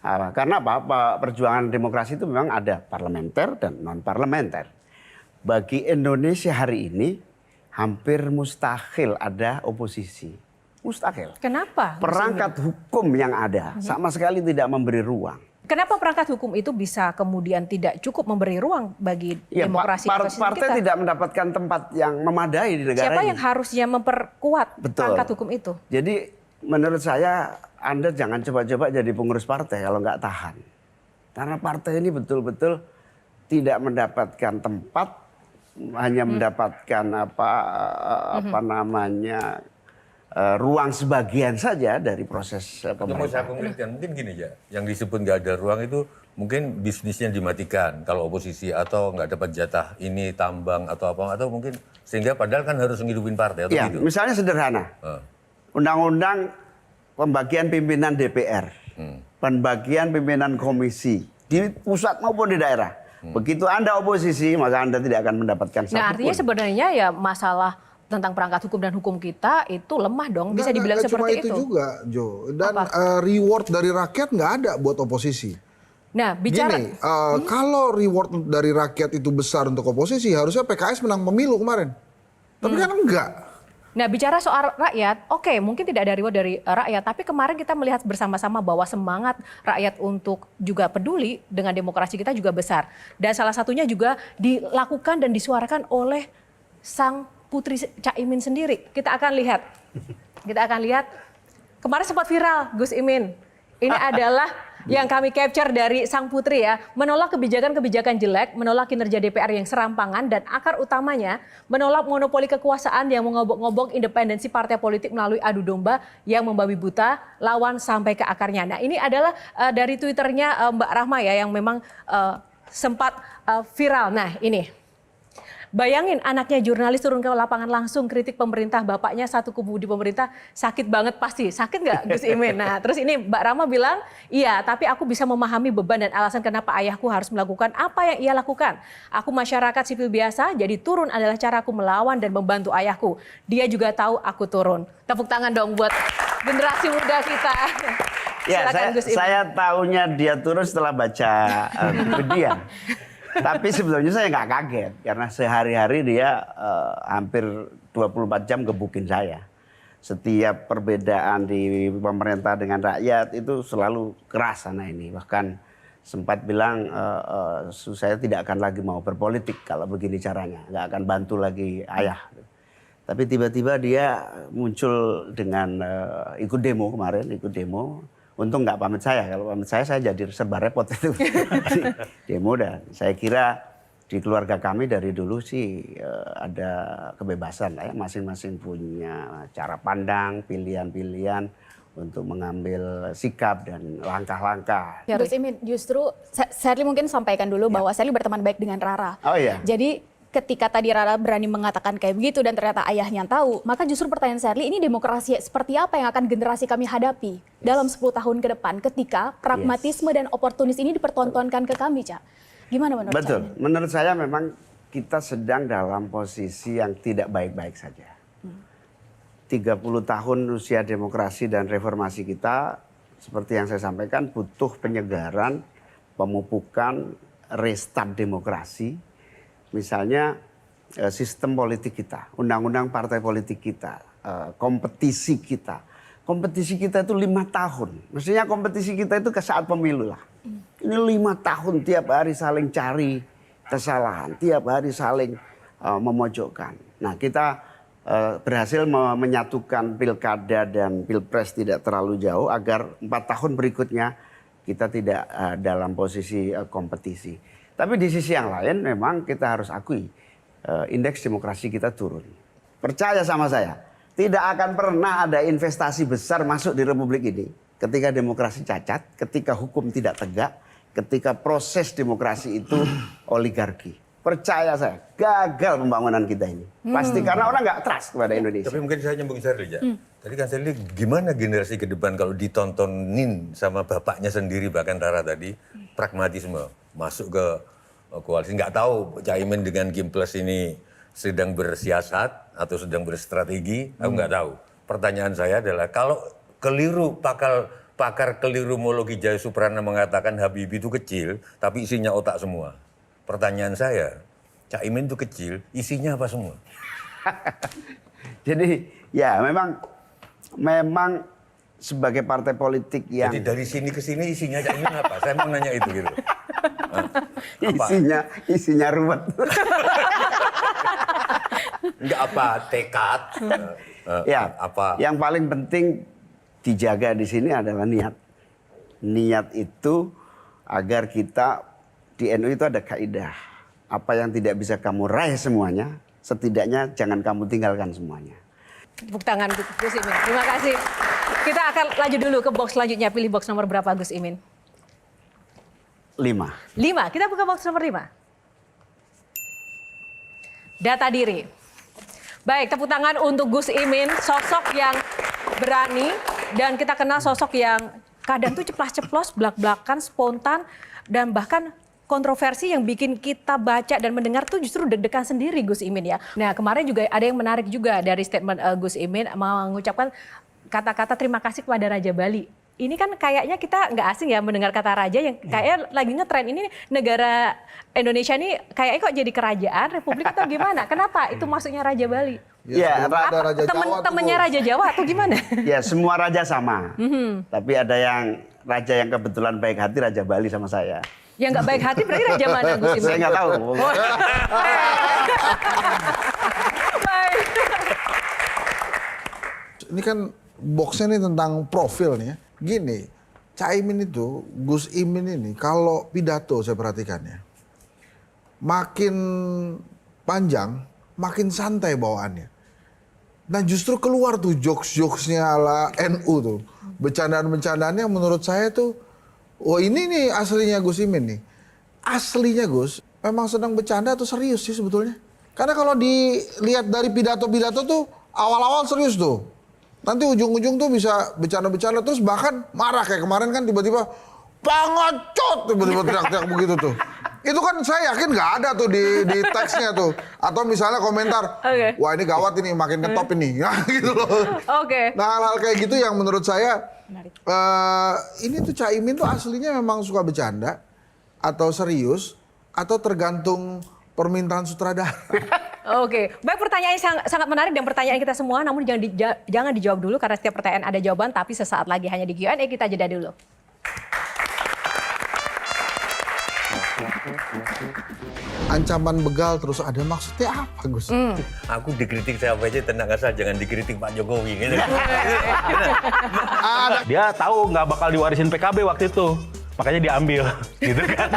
Karena apa? Perjuangan demokrasi itu memang ada parlementer dan non parlementer. Bagi Indonesia hari ini hampir mustahil ada oposisi. Mustahil. Kenapa? Perangkat hukum yang ada sama sekali tidak memberi ruang. Kenapa perangkat hukum itu bisa kemudian tidak cukup memberi ruang bagi demokrasi partai kita? tidak mendapatkan tempat yang memadai di negara Siapa ini. yang harusnya memperkuat perangkat hukum itu? Jadi menurut saya Anda jangan coba-coba jadi pengurus partai kalau nggak tahan. Karena partai ini betul-betul tidak mendapatkan tempat, hanya mendapatkan ruang sebagian saja dari proses pemerintah. Mau saya konkretkan, mungkin gini ya, yang disebut nggak ada ruang itu mungkin bisnisnya dimatikan kalau oposisi atau nggak dapat jatah ini tambang atau apa, atau mungkin sehingga padahal kan harus ngidupin partai atau gitu. Misalnya sederhana, undang-undang pembagian pimpinan DPR, pembagian pimpinan komisi di pusat maupun di daerah. Begitu Anda oposisi maka Anda tidak akan mendapatkan satu. Nah artinya sebenarnya ya masalah tentang perangkat hukum dan hukum kita itu lemah dong, bisa dibilang seperti itu. Cuma itu juga, Jo. Dan reward dari rakyat nggak ada buat oposisi. Nah, bicara gini, kalau reward dari rakyat itu besar untuk oposisi, harusnya PKS menang pemilu kemarin. Tapi kan enggak. Nah, bicara soal rakyat, oke, mungkin tidak ada reward dari rakyat, tapi kemarin kita melihat bersama-sama bahwa semangat rakyat untuk juga peduli dengan demokrasi kita juga besar. Dan salah satunya juga dilakukan dan disuarakan oleh sang Putri Caimin sendiri. Kita akan lihat kemarin sempat viral Gus Imin. Ini adalah yang kami capture dari sang putri ya, menolak kebijakan-kebijakan jelek, menolak kinerja DPR yang serampangan, dan akar utamanya menolak monopoli kekuasaan yang mengobok-ngobok independensi partai politik melalui adu domba yang membabi buta lawan sampai ke akarnya. Nah ini adalah dari Twitternya Mbak Rahma ya, yang memang sempat viral. Nah ini. Bayangin anaknya jurnalis turun ke lapangan langsung kritik pemerintah, bapaknya satu kubu di pemerintah, sakit banget pasti. Sakit nggak Gus Imin? Nah terus ini Mbak Rama bilang, iya tapi aku bisa memahami beban dan alasan kenapa ayahku harus melakukan apa yang ia lakukan. Aku masyarakat sipil biasa, jadi turun adalah caraku melawan dan membantu ayahku. Dia juga tahu aku turun. Tepuk tangan dong buat generasi muda kita. Ya, saya tahunya dia turun setelah baca media. Tapi sebetulnya saya nggak kaget karena sehari-hari dia hampir 24 jam gebukin saya. Setiap perbedaan di pemerintah dengan rakyat itu selalu keras sana ini. Bahkan sempat bilang saya tidak akan lagi mau berpolitik kalau begini caranya, nggak akan bantu lagi ayah. Tapi tiba-tiba dia muncul dengan ikut demo kemarin, ikut demo. Untung nggak pamit saya, kalau pamit saya jadi serba repot itu. Demo dan saya kira di keluarga kami dari dulu sih ada kebebasan lah ya, masing-masing punya cara pandang, pilihan-pilihan untuk mengambil sikap dan langkah-langkah. Ya, Gus Imin, justru Sherly mungkin sampaikan dulu bahwa Sherly berteman baik dengan Rara. Oh iya. Jadi ketika tadi Rara berani mengatakan kayak begitu dan ternyata ayahnya tahu, maka justru pertanyaan Sherly, ini demokrasi seperti apa yang akan generasi kami hadapi dalam 10 tahun ke depan ketika pragmatisme dan oportunis ini dipertontonkan ke kami, Cak? Gimana menurut Betul. Cak? Menurut saya memang kita sedang dalam posisi yang tidak baik-baik saja. 30 tahun usia demokrasi dan reformasi kita, seperti yang saya sampaikan, butuh penyegaran, pemupukan, restart demokrasi. Misalnya sistem politik kita, undang-undang partai politik kita, kompetisi kita. Kompetisi kita itu 5 tahun. Maksudnya kompetisi kita itu ke saat pemilu lah. Ini 5 tahun tiap hari saling cari kesalahan, tiap hari saling memojokkan. Nah kita berhasil menyatukan pilkada dan pilpres tidak terlalu jauh agar 4 tahun berikutnya kita tidak dalam posisi kompetisi. Tapi di sisi yang lain memang kita harus akui indeks demokrasi kita turun. Percaya sama saya, tidak akan pernah ada investasi besar masuk di Republik ini ketika demokrasi cacat, ketika hukum tidak tegak, ketika proses demokrasi itu oligarki. Percaya saya, gagal pembangunan kita ini. Pasti karena orang nggak trust kepada Indonesia. Tapi mungkin saya nyambung Sherly ya. Tadi kan Sherly, gimana generasi ke depan kalau ditontonin sama bapaknya sendiri, bahkan Rara tadi, pragmatisme. Masuk ke koalisi, nggak tahu Caimin dengan Kim Plus ini sedang bersiasat atau sedang berstrategi, aku nggak tahu. Pertanyaan saya adalah kalau keliru pakal pakar kelirumologi Jaya Suprana mengatakan Habibie itu kecil, tapi isinya otak semua. Pertanyaan saya, Cak Imin itu kecil, isinya apa semua? Jadi ya memang sebagai partai politik yang Jadi dari sini ke sini isinya Cak Imin apa? Saya mau nanya itu gitu. Apa? isinya ruwet. Enggak apa, tekad. Ya, apa? yang paling penting dijaga di sini adalah niat. Niat itu agar kita di NU itu ada kaidah. Apa yang tidak bisa kamu raih semuanya, setidaknya jangan kamu tinggalkan semuanya. Tepuk tangan Gus Imin. Terima kasih. Kita akan lanjut dulu ke box selanjutnya. Pilih box nomor berapa Gus Imin? 5. 5. Kita buka box nomor 5. Data diri. Baik, tepuk tangan untuk Gus Imin, sosok yang berani dan kita kenal sosok yang kadang tuh ceplas-ceplos, belak-belakan, spontan dan bahkan kontroversi yang bikin kita baca dan mendengar tuh justru deg-degan sendiri Gus Imin ya. Nah kemarin juga ada yang menarik juga dari statement Gus Imin mengucapkan kata-kata terima kasih kepada Raja Bali. Ini kan kayaknya kita nggak asing ya mendengar kata raja yang kayaknya lagi ngetren ini negara Indonesia ini kayaknya kok jadi kerajaan republik atau gimana? Kenapa itu maksudnya Raja Bali? Ya, Ya, ada Raja Jawa tuh, Temennya Raja Jawa atau gimana? Ya semua raja sama. Tapi ada yang raja yang kebetulan baik hati, Raja Bali sama saya. Yang nggak baik hati berarti raja mana Gus Imin? Saya nggak tahu. Baik. Ini kan boxnya nih tentang profil nih ya. Gini, Caimin itu, Gus Imin ini kalau pidato saya perhatikan ya. Makin panjang, makin santai bawaannya. Nah justru keluar tuh jokes-jokesnya ala NU tuh. Bercandaan-bercandaannya menurut saya tuh, oh ini nih aslinya Gus Imin nih. Aslinya Gus, memang sedang bercanda atau serius sih sebetulnya. Karena kalau dilihat dari pidato-pidato tuh, awal-awal serius tuh. Nanti ujung-ujung tuh bisa bercanda-bercanda terus bahkan marah kayak kemarin kan tiba-tiba pengecut tiba-tiba teriak-teriak begitu tuh. Itu kan saya yakin nggak ada tuh di teksnya tuh. Atau misalnya komentar, Oke. wah ini gawat ini makin ngetop ini. Nah gitu loh. Oke. Nah hal-hal kayak gitu yang menurut saya ini tuh Caimin tuh aslinya memang suka bercanda atau serius atau tergantung permintaan sutradara. Oke, baik pertanyaan sangat menarik dan pertanyaan kita semua, namun jangan dijawab dulu karena setiap pertanyaan ada jawaban, tapi sesaat lagi hanya di Q&A kita jeda dulu. Ancaman begal terus ada maksudnya apa Gus? Aku dikritik siapa aja tenang asal jangan dikritik Pak Jokowi. Gitu. Dia tahu nggak bakal diwarisin PKB waktu itu, makanya diambil, gitu kan?